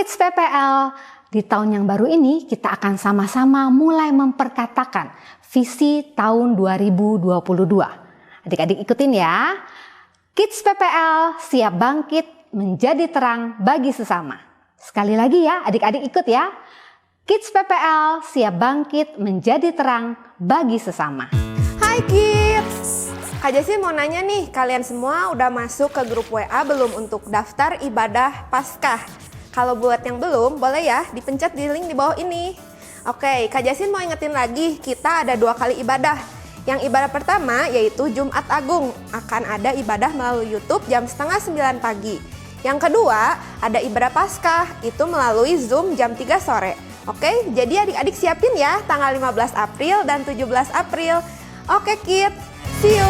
Kids PPL, di tahun yang baru ini kita akan sama-sama mulai memperkatakan visi tahun 2022. Adik-adik ikutin ya. Kids PPL siap bangkit menjadi terang bagi sesama. Sekali lagi ya, adik-adik ikut ya. Kids PPL siap bangkit menjadi terang bagi sesama. Hai Kids! Kak Jessi mau nanya nih, kalian semua udah masuk ke grup WA belum untuk daftar ibadah Paskah? Kalau buat yang belum, boleh ya dipencet di link di bawah ini. Oke, Kak Jessi mau ingetin lagi, kita ada 2 kali ibadah. Yang ibadah pertama yaitu Jumat Agung, akan ada ibadah melalui YouTube jam 8:30 pagi. Yang kedua, ada ibadah Paskah, itu melalui Zoom jam 3 sore. Oke, jadi adik-adik siapin ya tanggal 15 April dan 17 April. Oke Kids, see you!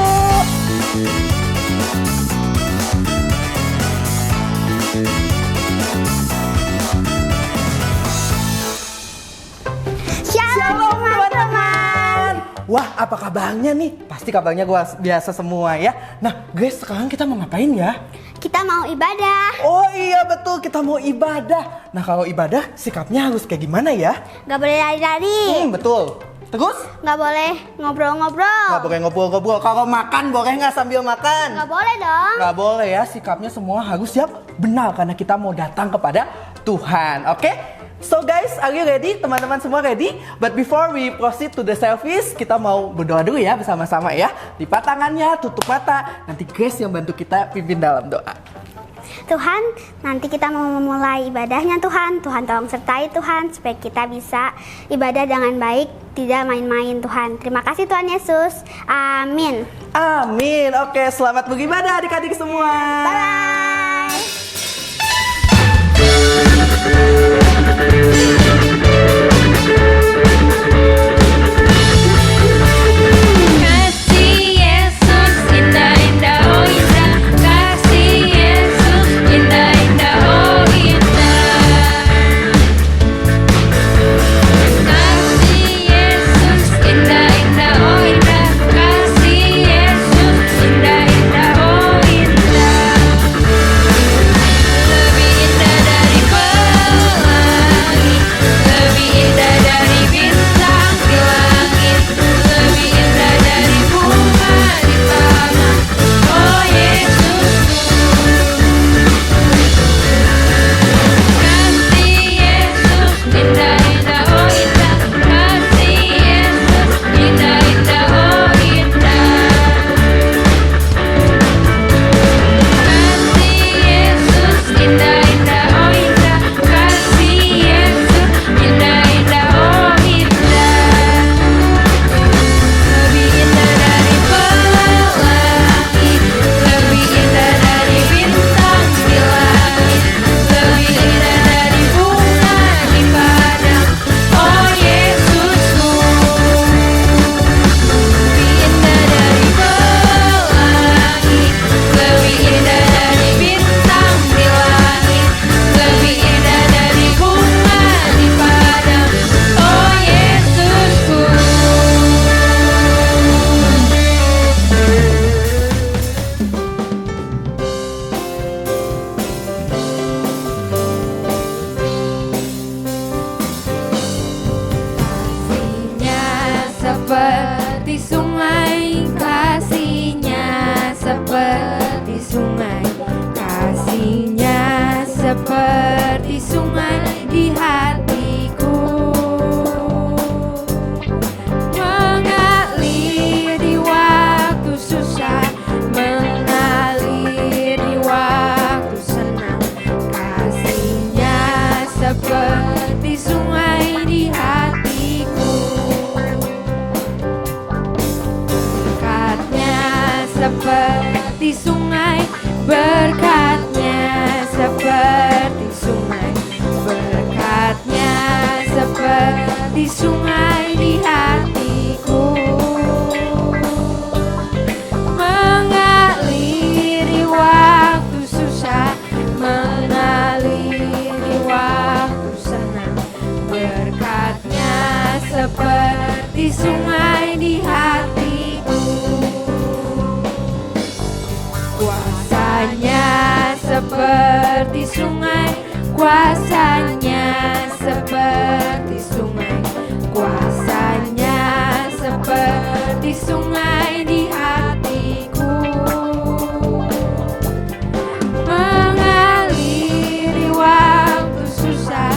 Shalom teman-teman. Wah, apa kabarnya nih? Pasti kabarnya gua biasa semua ya. Nah guys, sekarang kita mau ngapain ya? Kita mau ibadah. Oh iya betul, kita mau ibadah. Nah kalau ibadah sikapnya harus kayak gimana ya? Gak boleh lari-lari. Betul. Terus? Gak boleh ngobrol-ngobrol. Gak boleh ngobrol-ngobrol. Kalau makan boleh nggak sambil makan? Gak boleh dong. Gak boleh ya, sikapnya semua harus siap benar karena kita mau datang kepada Tuhan. Oke? So guys, are you ready? Teman-teman semua ready? But before we proceed to the service, kita mau berdoa dulu ya bersama-sama ya. Lipat tangannya, tutup mata. Nanti Grace yang bantu kita pimpin dalam doa. Tuhan, nanti kita mau memulai ibadahnya Tuhan. Tuhan tolong sertai Tuhan supaya kita bisa ibadah dengan baik, tidak main-main Tuhan. Terima kasih Tuhan Yesus. Amin. Amin. Oke, selamat beribadah adik-adik semua. Bye-bye. Kasih Yesus indah-indah, oh indah. Kasih Yesus indah-indah, oh indah. Kasih Yesus indah-indah, oh indah. Kasih Yesus indah-indah, oh indah. Lebih indah dari pelangi, lebih indah dari bintang di langit, lebih indah dari bunga di taman. Oh Yesusku, kasih Yesus indah-indah, oh indah. Kasih Yesus indah-indah, oh indah. Kasih Yesus indah-indah, oh indah. Kasih Yesus indah-indah, oh indah. Lebih indah dari pelangi, lebih indah dari bintang di langit, lebih indah dari bunga di padang. Oh Yesusku, lebih indah dari pelangi, lebih indah dari bintang di langit, lebih indah dari bunga di padang. Oh Yesusku. Kasihnya seperti sungai, kasihnya seperti sungai, kasihnya seperti sungai di hatiku, mengalir di waktu susah, mengalir di waktu senang. Kasihnya seperti sungai di hatiku, berkatnya seperti sungai, berkatnya seperti sungai, berkatnya seperti sungai di hatiku, mengalir di waktu susah, mengalir di waktu senang. Berkatnya seperti sungai di hatiku, kuasanya seperti sungai, Kuasanya seperti sungai, kuasanya seperti sungai di hatiku, mengaliri waktu susah,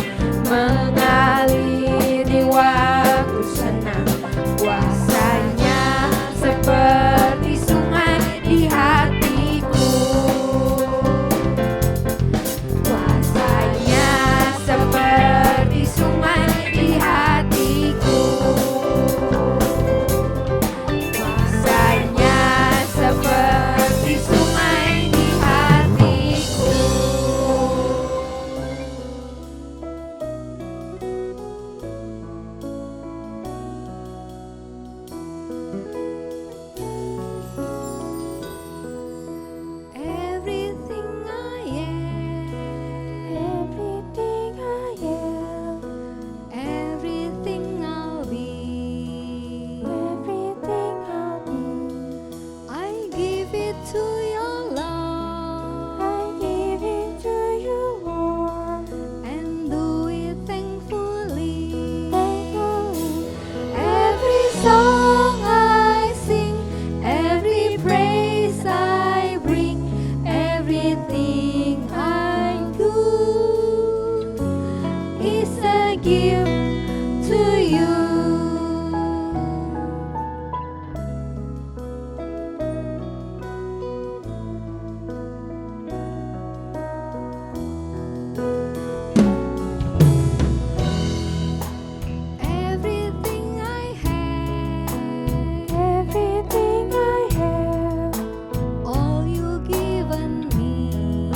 mengaliri waktu senang. Kuasanya seperti sungai di hatiku, kuasanya seperti sungai di hatiku, kuasanya seperti sungai di hatiku. Everything I am, everything I'll be, I give it to your love, and do it thankfully. Every song I sing, every praise I bring, everything I do is a gift to you. Everything I have, all you given me,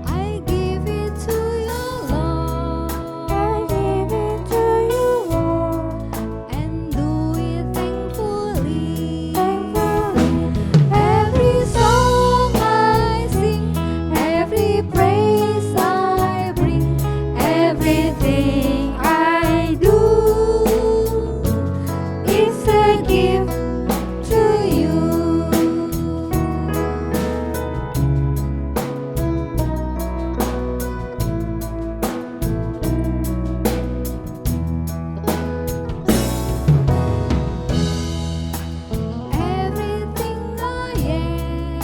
I give it to your Lord, and do it thankfully. Every song I sing, every praise I bring, everything I do is a gift to you. Everything I am,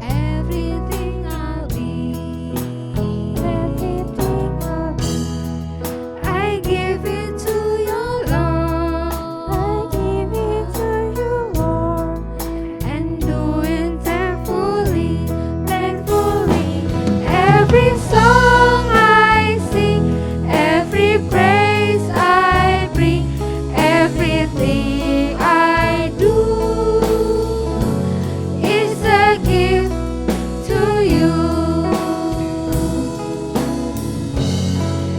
everything I'll be, I give it to your Lord, and do it thankfully, thankfully. Every song I sing, every praise I bring, everything I do is a gift to you.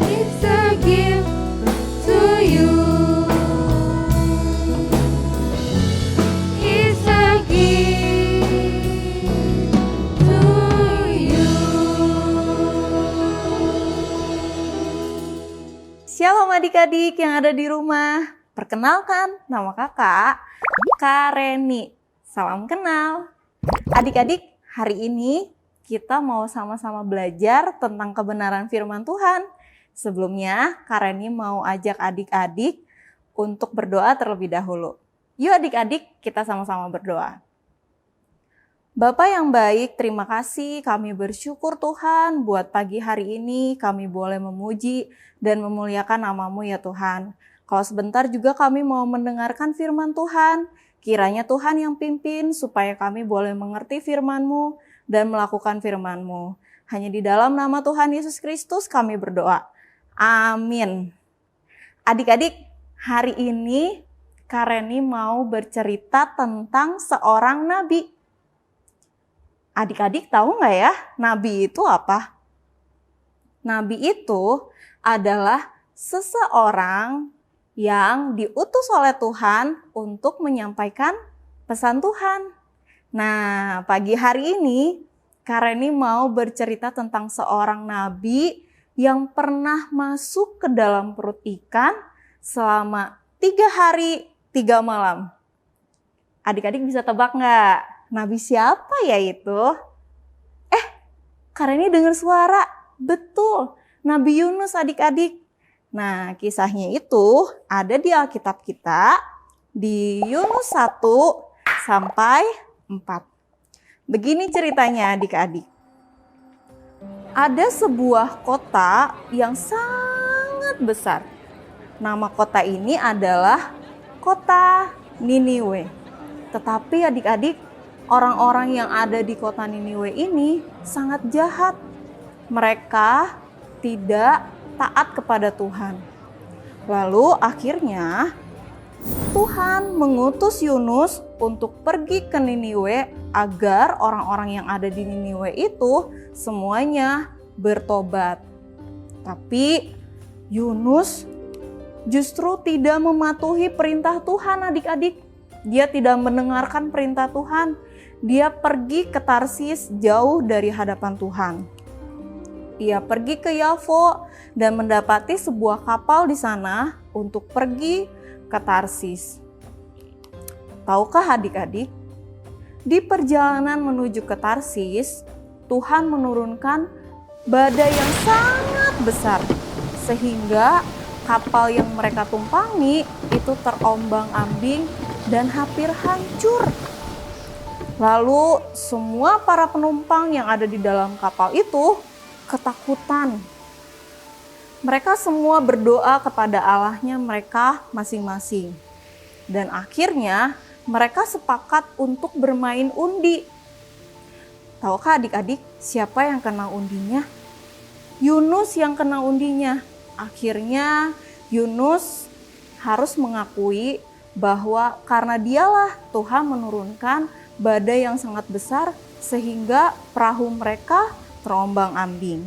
It's a gift to you. It's a gift to you. Shalom adik-adik yang ada di rumah. Perkenalkan, nama kakak Kak Reni. Salam kenal. Adik-adik, hari ini kita mau sama-sama belajar tentang kebenaran firman Tuhan. Sebelumnya, Kak Reni mau ajak adik-adik untuk berdoa terlebih dahulu. Yuk adik-adik, kita sama-sama berdoa. Bapa yang baik, terima kasih, kami bersyukur Tuhan buat pagi hari ini kami boleh memuji dan memuliakan nama-Mu ya Tuhan. Kalau sebentar juga kami mau mendengarkan firman Tuhan, kiranya Tuhan yang pimpin supaya kami boleh mengerti firman-Mu dan melakukan firman-Mu. Hanya di dalam nama Tuhan Yesus Kristus kami berdoa. Amin. Adik-adik, hari ini Kak Reni mau bercerita tentang seorang nabi. Adik-adik tahu nggak ya, nabi itu apa? Nabi itu adalah seseorang yang diutus oleh Tuhan untuk menyampaikan pesan Tuhan. Nah, pagi hari ini Kak Reni mau bercerita tentang seorang nabi yang pernah masuk ke dalam perut ikan selama 3 hari 3 malam. Adik-adik bisa tebak nggak? Nabi siapa ya itu? Kak Reni dengar suara. Betul, Nabi Yunus adik-adik. Nah, kisahnya itu ada di Alkitab kita di Yunus 1 sampai 4. Begini ceritanya adik-adik. Ada sebuah kota yang sangat besar. Nama kota ini adalah kota Niniwe. Tetapi adik-adik, orang-orang yang ada di kota Niniwe ini sangat jahat. Mereka tidak taat kepada Tuhan. Lalu akhirnya Tuhan mengutus Yunus untuk pergi ke Niniwe agar orang-orang yang ada di Niniwe itu semuanya bertobat. Tapi Yunus justru tidak mematuhi perintah Tuhan adik-adik. Dia tidak mendengarkan perintah Tuhan. Dia pergi ke Tarsis jauh dari hadapan Tuhan. Ia pergi ke Yafo dan mendapati sebuah kapal di sana untuk pergi ke Tarsis. Tahukah adik-adik, di perjalanan menuju ke Tarsis, Tuhan menurunkan badai yang sangat besar sehingga kapal yang mereka tumpangi itu terombang-ambing dan hampir hancur. Lalu semua para penumpang yang ada di dalam kapal itu ketakutan. Mereka semua berdoa kepada Allahnya mereka masing-masing. Dan akhirnya mereka sepakat untuk bermain undi. Tahukah adik-adik siapa yang kena undinya? Yunus yang kena undinya. Akhirnya Yunus harus mengakui bahwa karena dialah Tuhan menurunkan badai yang sangat besar sehingga perahu mereka terombang-ambing.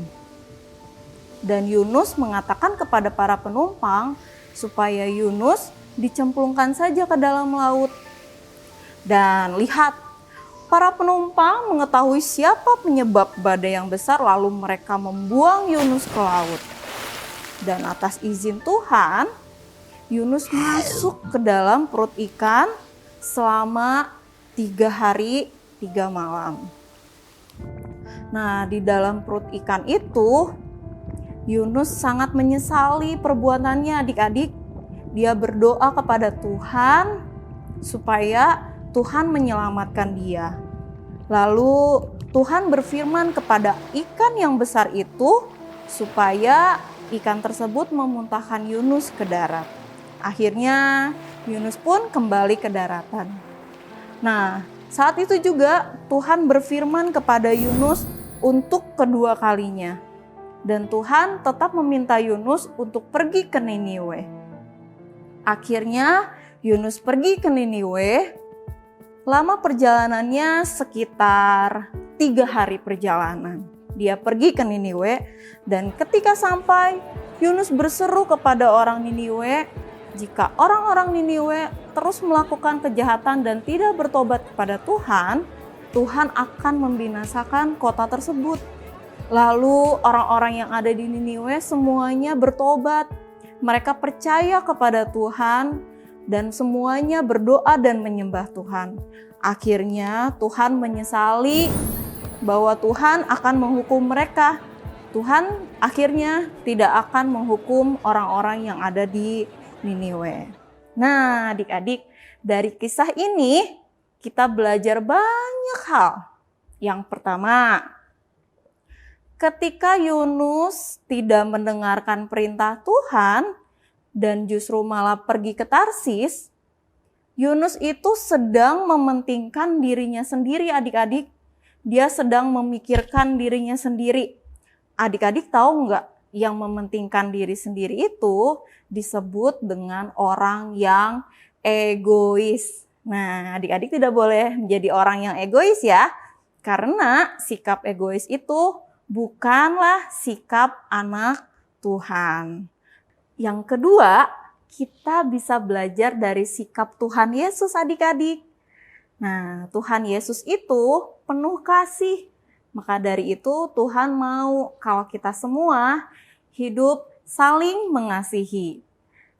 Dan Yunus mengatakan kepada para penumpang supaya Yunus dicemplungkan saja ke dalam laut. Dan lihat, para penumpang mengetahui siapa penyebab badai yang besar lalu mereka membuang Yunus ke laut. Dan atas izin Tuhan, Yunus masuk ke dalam perut ikan selama 3 hari 3 malam. Nah, di dalam perut ikan itu, Yunus sangat menyesali perbuatannya adik-adik. Dia berdoa kepada Tuhan supaya Tuhan menyelamatkan dia. Lalu Tuhan berfirman kepada ikan yang besar itu supaya ikan tersebut memuntahkan Yunus ke darat. Akhirnya Yunus pun kembali ke daratan. Nah, saat itu juga Tuhan berfirman kepada Yunus untuk kedua kalinya. Dan Tuhan tetap meminta Yunus untuk pergi ke Niniwe. Akhirnya Yunus pergi ke Niniwe. Lama perjalanannya sekitar 3 hari perjalanan. Dia pergi ke Niniwe dan ketika sampai, Yunus berseru kepada orang Niniwe, jika orang-orang Niniwe terus melakukan kejahatan dan tidak bertobat kepada Tuhan, Tuhan akan membinasakan kota tersebut. Lalu orang-orang yang ada di Niniwe semuanya bertobat. Mereka percaya kepada Tuhan dan semuanya berdoa dan menyembah Tuhan. Akhirnya Tuhan menyesali bahwa Tuhan akan menghukum mereka. Tuhan akhirnya tidak akan menghukum orang-orang yang ada di Niniwe. Nah, adik-adik, dari kisah ini kita belajar banyak hal. Yang pertama, ketika Yunus tidak mendengarkan perintah Tuhan dan justru malah pergi ke Tarsis, Yunus itu sedang mementingkan dirinya sendiri adik-adik. Dia sedang memikirkan dirinya sendiri. Adik-adik tahu nggak, yang mementingkan diri sendiri itu disebut dengan orang yang egois. Nah, adik-adik tidak boleh menjadi orang yang egois ya. Karena sikap egois itu bukanlah sikap anak Tuhan. Yang kedua, kita bisa belajar dari sikap Tuhan Yesus adik-adik. Nah, Tuhan Yesus itu penuh kasih. Maka dari itu Tuhan mau kalau kita semua hidup saling mengasihi.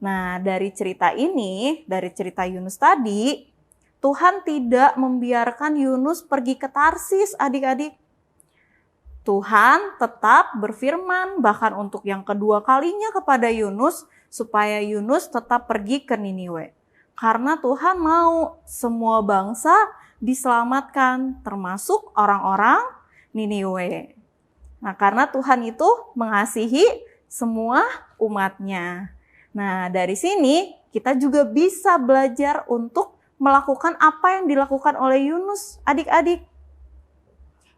Nah, dari cerita ini, dari cerita Yunus tadi, Tuhan tidak membiarkan Yunus pergi ke Tarsis, adik-adik. Tuhan tetap berfirman bahkan untuk yang kedua kalinya kepada Yunus supaya Yunus tetap pergi ke Niniwe. Karena Tuhan mau semua bangsa diselamatkan termasuk orang-orang Niniwe. Nah, karena Tuhan itu mengasihi semua umatnya. Nah, dari sini kita juga bisa belajar untuk melakukan apa yang dilakukan oleh Yunus, adik-adik.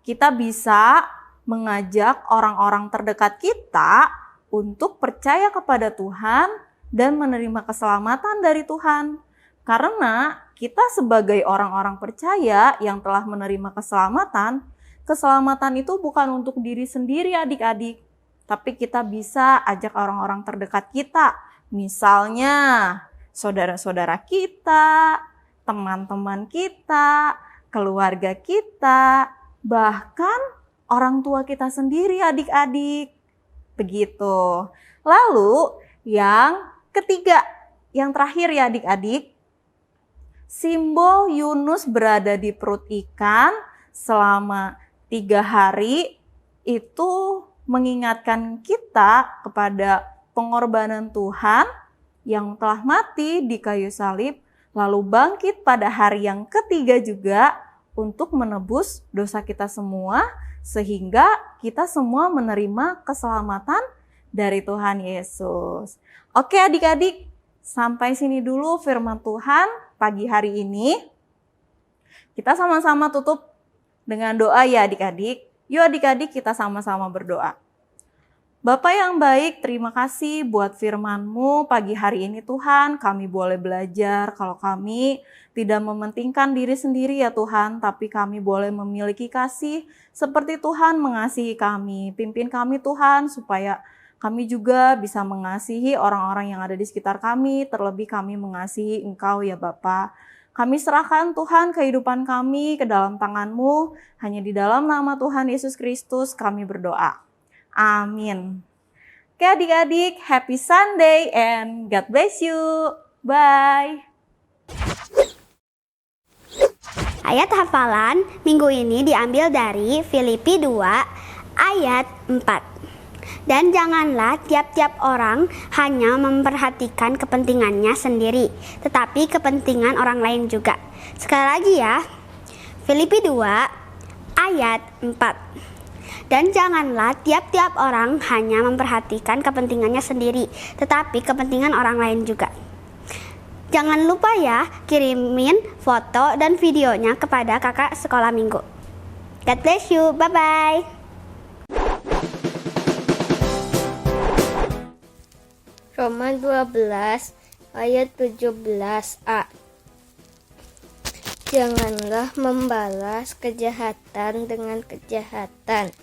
Kita bisa mengajak orang-orang terdekat kita untuk percaya kepada Tuhan dan menerima keselamatan dari Tuhan. Karena kita sebagai orang-orang percaya yang telah menerima keselamatan, keselamatan itu bukan untuk diri sendiri adik-adik, tapi kita bisa ajak orang-orang terdekat kita. Misalnya saudara-saudara kita, teman-teman kita, keluarga kita, bahkan orang tua kita sendiri adik-adik. Begitu. Lalu yang ketiga, yang terakhir ya adik-adik. Simbol Yunus berada di perut ikan selama 3 hari itu mengingatkan kita kepada pengorbanan Tuhan yang telah mati di kayu salib lalu bangkit pada hari yang ketiga juga untuk menebus dosa kita semua sehingga kita semua menerima keselamatan dari Tuhan Yesus. Oke adik-adik, sampai sini dulu firman Tuhan pagi hari ini. Kita sama-sama tutup dengan doa ya adik-adik. Yuk adik-adik kita sama-sama berdoa. Bapa yang baik, terima kasih buat firman-Mu pagi hari ini Tuhan. Kami boleh belajar kalau kami tidak mementingkan diri sendiri ya Tuhan, tapi kami boleh memiliki kasih seperti Tuhan mengasihi kami. Pimpin kami Tuhan supaya kami juga bisa mengasihi orang-orang yang ada di sekitar kami, terlebih kami mengasihi Engkau ya Bapa. Kami serahkan Tuhan kehidupan kami ke dalam tangan-Mu, hanya di dalam nama Tuhan Yesus Kristus kami berdoa. Amin. Oke adik-adik, happy Sunday and God bless you. Bye. Ayat hafalan minggu ini diambil dari Filipi 2 ayat 4. Dan janganlah tiap-tiap orang hanya memperhatikan kepentingannya sendiri, tetapi kepentingan orang lain juga. Sekali lagi ya, Filipi 2 ayat 4. Dan janganlah tiap-tiap orang hanya memperhatikan kepentingannya sendiri, tetapi kepentingan orang lain juga. Jangan lupa ya, kirimin foto dan videonya kepada kakak sekolah minggu. God bless you, bye-bye. Roma 12 ayat 17a. Janganlah membalas kejahatan dengan kejahatan.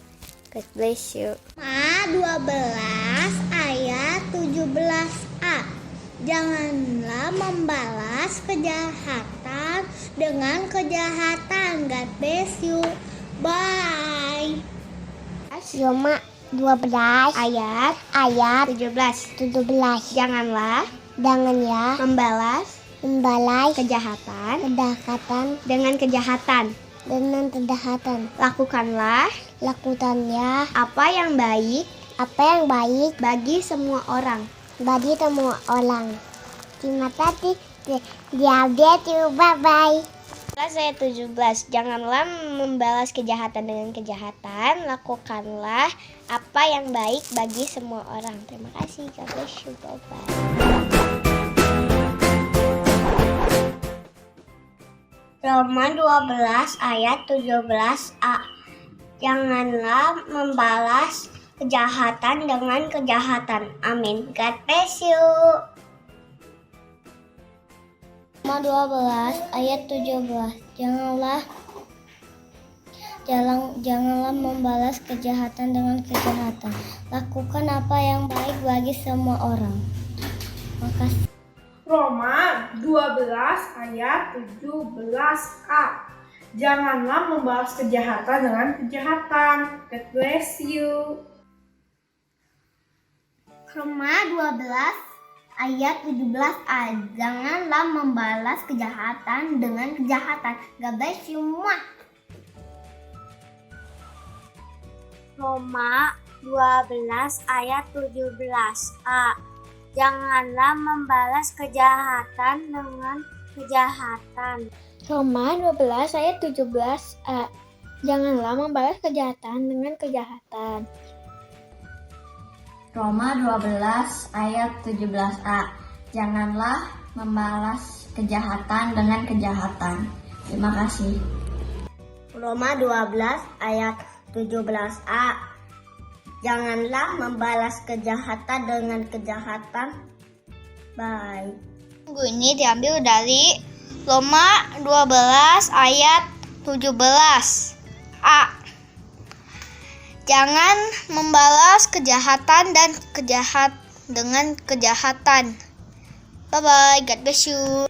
God bless you. Roma 12 ayat 17a. Janganlah membalas kejahatan dengan kejahatan. God bless you. Bye. Roma 12 ayat 17. Janganlah membalas kejahatan dengan kejahatan. Lakukanlah apa yang baik bagi semua orang. Terima kasih. Diupdate you. Bye bye. Ayat 17. Janganlah membalas kejahatan dengan kejahatan. Lakukanlah apa yang baik bagi semua orang. Terima kasih. God bless you. Bye bye. Roma 12 ayat 17a. Janganlah membalas kejahatan dengan kejahatan. Amin. God bless you. Roma 12 ayat 17. Janganlah membalas kejahatan dengan kejahatan. Lakukan apa yang baik bagi semua orang. Makasih. Roma 12 ayat 17a. Janganlah membalas kejahatan dengan kejahatan. God bless you. Roma 12 Ayat 17a. Janganlah membalas kejahatan dengan kejahatan. God bless you. Muah. Roma 12 ayat 17a. Janganlah membalas kejahatan dengan kejahatan. Roma 12 ayat 17a. Janganlah membalas kejahatan dengan kejahatan. Roma 12 ayat 17a. Janganlah membalas kejahatan dengan kejahatan. Terima kasih. Roma 12 ayat 17a. Janganlah membalas kejahatan dengan kejahatan. Baik. Minggu ini diambil dari Roma 12 ayat 17a. Jangan membalas kejahatan dan dengan kejahatan. Bye bye, God bless you.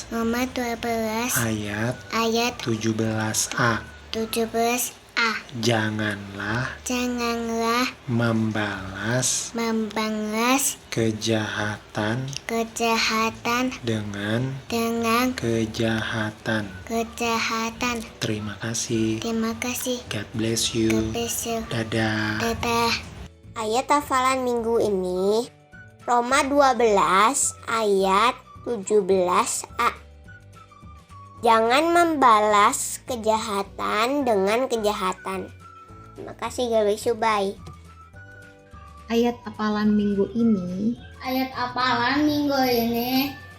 Roma 12 ayat 17a. Janganlah membalas kejahatan dengan kejahatan. Terima kasih. God bless you. Dadah. Ayat hafalan minggu ini Roma 12 ayat 17a. Jangan membalas kejahatan dengan kejahatan. Terima kasih, God bless you. Bye. Ayat hafalan minggu ini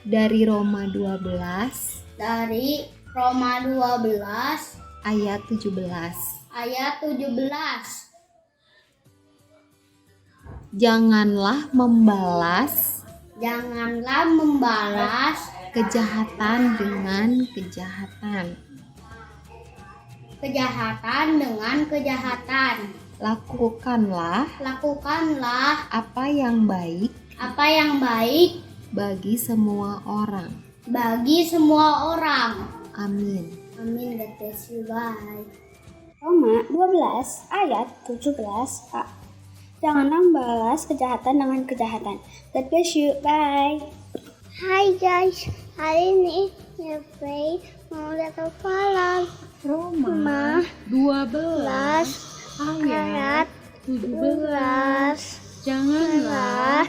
dari Roma 12 ayat 17. Janganlah membalas kejahatan dengan kejahatan. Lakukanlah apa yang baik bagi semua orang. Amin. God bless you. Bye. Roma 12 ayat 17a. Janganlah membalas kejahatan dengan kejahatan. God bless you. Bye. Hai guys, hari ini Jeffrey mau lihat hafalan Roma 12 ayat 17. Janganlah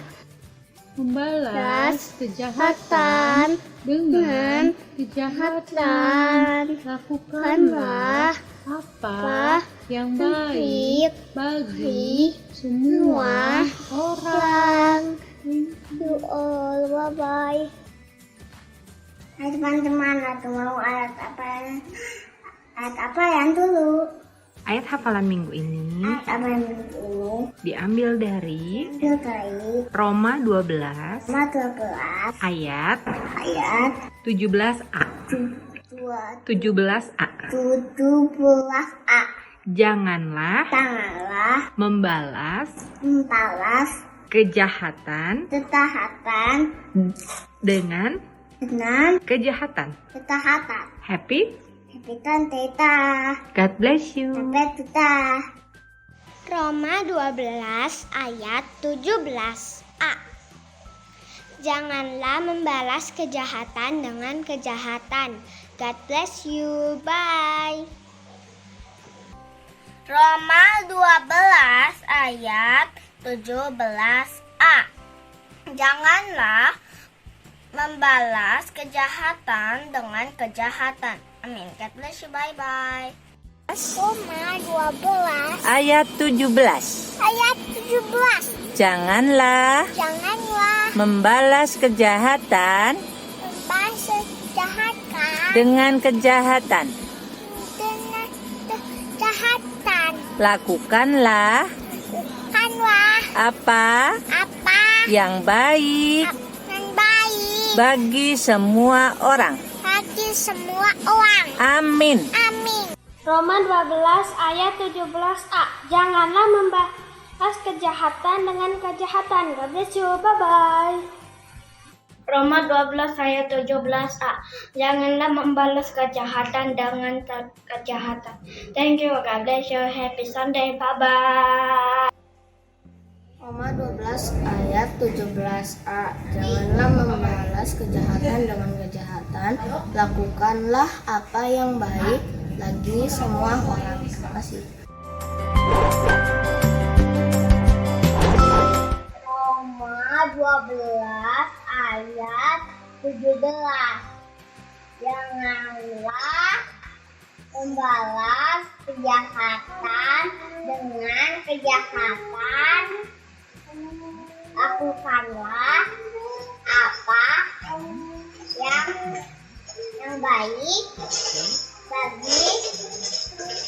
membalas kejahatan dengan kejahatan. Lakukanlah apa yang baik bagi semua orang. you all. Bye-bye. Hai teman-teman, aku mau ayat apa yang dulu? Ayat hafalan minggu ini diambil dari Roma 12 ayat 17a. 17a. Janganlah membalas kejahatan dengan kejahatan. Happy God bless you. Roma 12 ayat 17a. Janganlah membalas kejahatan dengan kejahatan. God bless you. Bye. Roma 12 ayat 17a. Janganlah membalas kejahatan dengan kejahatan. Amin. God bless you. Bye-bye. Roma 12 ayat 17. Janganlah membalas kejahatan dengan kejahatan. Lakukanlah apa yang baik bagi semua orang. Amin. Roma 12 ayat 17a. Janganlah membalas kejahatan dengan kejahatan. God bless you. Bye-bye. Roma 12 ayat 17a. Janganlah membalas kejahatan dengan kejahatan. Thank you. God bless you. Happy Sunday. Bye-bye. Roma 12 ayat 17a. Janganlah membalas kejahatan dengan kejahatan, lakukanlah apa yang baik bagi semua orang. Terima kasih. Roma 12 ayat 17. Janganlah membalas kejahatan dengan kejahatan, lakukanlah apa yang baik bagi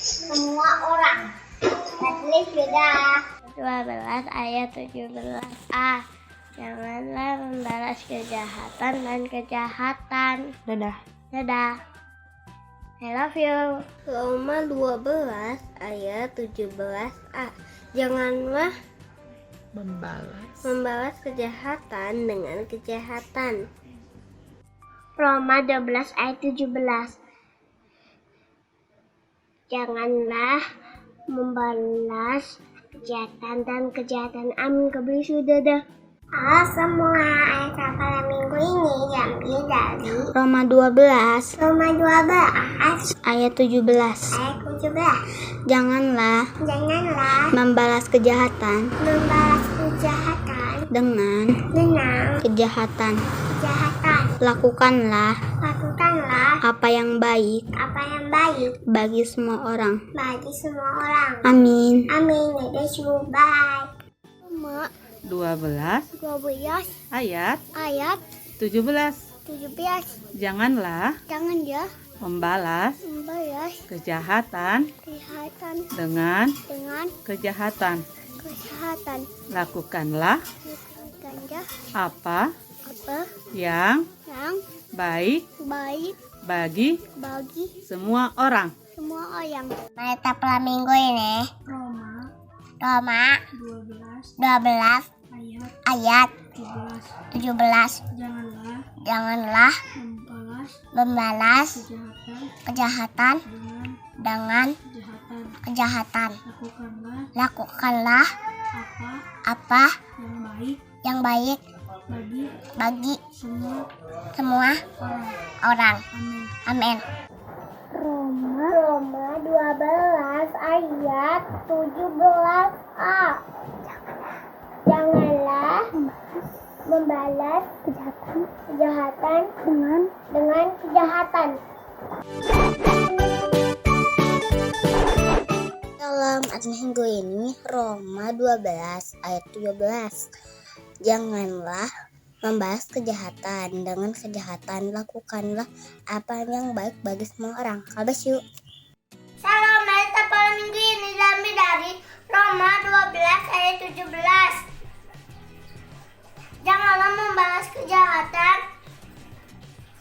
semua orang. Tulis sudah. 12 ayat 17a. Janganlah membalas kejahatan dan kejahatan. Dadah. I love you. Roma 12 ayat 17a. Janganlah membalas kejahatan dengan kejahatan. Roma 12 ayat 17. Janganlah membalas kejahatan dan kejahatan. Amin. Kebeli sudah dah. Halo semua, ayat hafalan minggu ini diambil dari Roma 12 ayat 17. Janganlah membalas kejahatan dengan kejahatan. Lakukanlah apa yang baik bagi semua orang. Amin. Bye. 12 ayat 17. Janganlah membalas kejahatan dengan kejahatan. Lakukanlah apa yang baik bagi semua orang. Ayat hafalan minggu ini Roma 12 ayat 17. Janganlah membalas kejahatan dengan kejahatan. Lakukanlah apa yang baik bagi semua orang. Amin. Roma 12 ayat 17a. Janganlah membalas kejahatan dengan kejahatan. Dalam ayat minggu ini Roma 12 ayat 17. Janganlah membalas kejahatan dengan kejahatan, lakukanlah apa yang baik bagi semua orang. Kabasyu. Salam, ayat hafalan minggu ini diambil dari Roma 12 ayat 17. Janganlah membalas kejahatan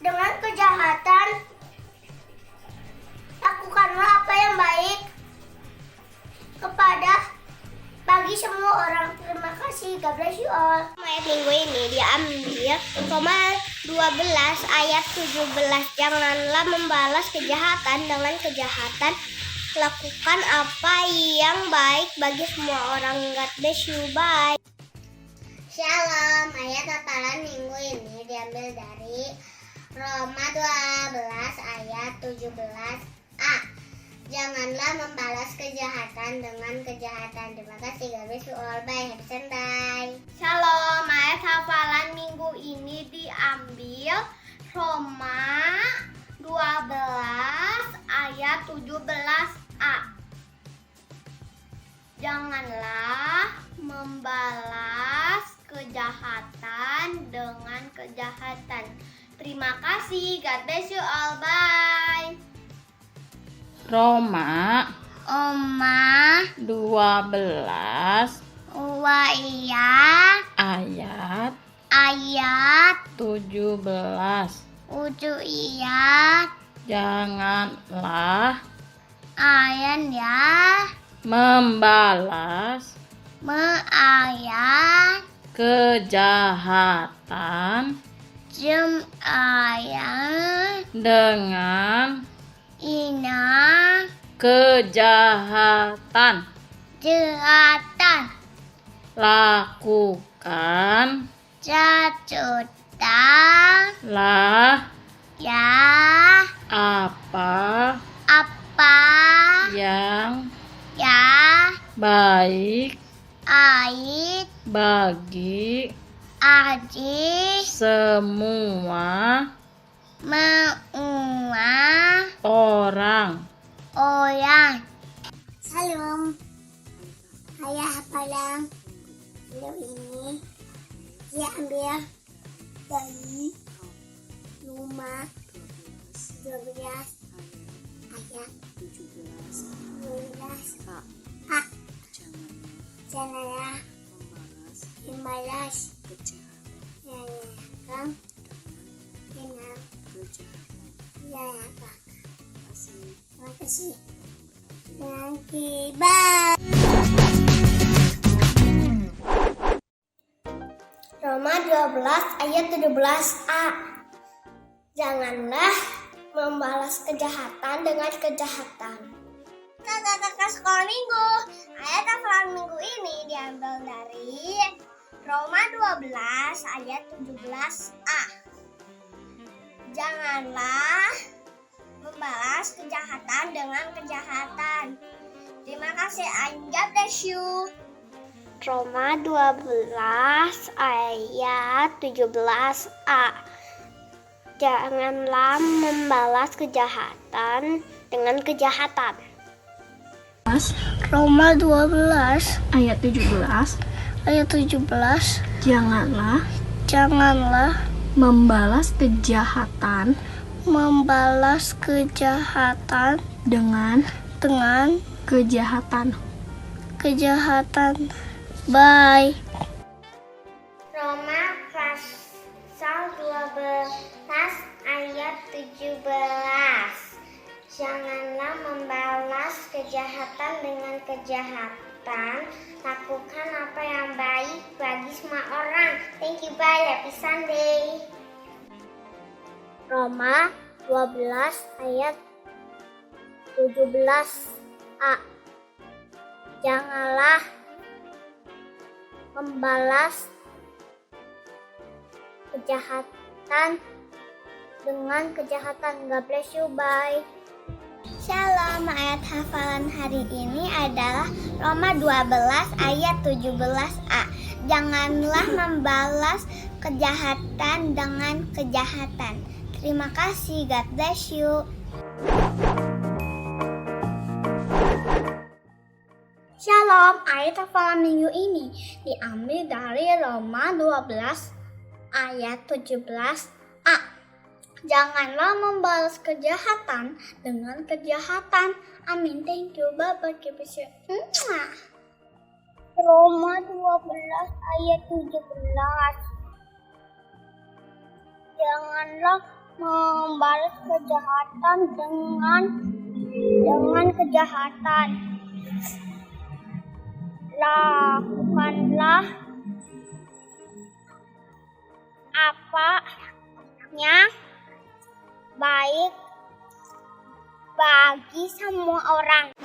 dengan kejahatan, lakukanlah apa yang baik bagi semua orang. Terima kasih. God bless you all. Ayat minggu ini diambil Roma 12 ayat 17. Janganlah membalas kejahatan dengan kejahatan, lakukan apa yang baik bagi semua orang. God bless you. Bye. Shalom, ayat hafalan minggu ini diambil dari Roma 12 ayat 17a. Janganlah membalas kejahatan dengan kejahatan. Terima kasih. God bless you all. Bye. Happy Sunday. Shalom, ayat hafalan minggu ini diambil Roma 12 ayat 17a. Janganlah membalas kejahatan dengan kejahatan. Terima kasih. God bless you all. Bye. Roma 12 ayat 17. Janganlah membalas kejahatan dengan kejahatan. lakukan Cacutlah ya apa yang baik bagi semua orang. Salam. Saya hafalan video ini diambil dari rumah 12 ayat 17 A. Janganlah membalas kejahatan dengan kejahatan. Terima kasih. Bye. Roma 12 ayat 17a. Janganlah membalas kejahatan dengan kejahatan. Kakak-kakak sekolah minggu, ayat hafalan minggu ini diambil dari Roma 12 ayat 17a. Janganlah membalas kejahatan dengan kejahatan. Terima kasih, God bless you. Roma 12 ayat 17a. Janganlah membalas kejahatan dengan kejahatan. Roma 12 ayat 17. Janganlah membalas kejahatan dengan kejahatan. Bye. Roma pasal 12 ayat 17. Janganlah membalas kejahatan dengan kejahatan. Lakukan apa yang baik bagi semua orang. Thank you, bye. Happy Sunday. Roma 12 ayat 17a. Janganlah membalas kejahatan dengan kejahatan. God bless you, bye. Shalom, ayat hafalan hari ini adalah Roma 12 ayat 17a. Janganlah membalas kejahatan dengan kejahatan. Terima kasih, God bless you. Shalom, ayat hafalan minggu ini diambil dari Roma 12 ayat 17a. Janganlah membalas kejahatan dengan kejahatan. Amin. Thank you. Bye-bye. Roma 12 ayat 17. Janganlah membalas kejahatan dengan kejahatan. Lakukanlah apa yang baik bagi semua orang.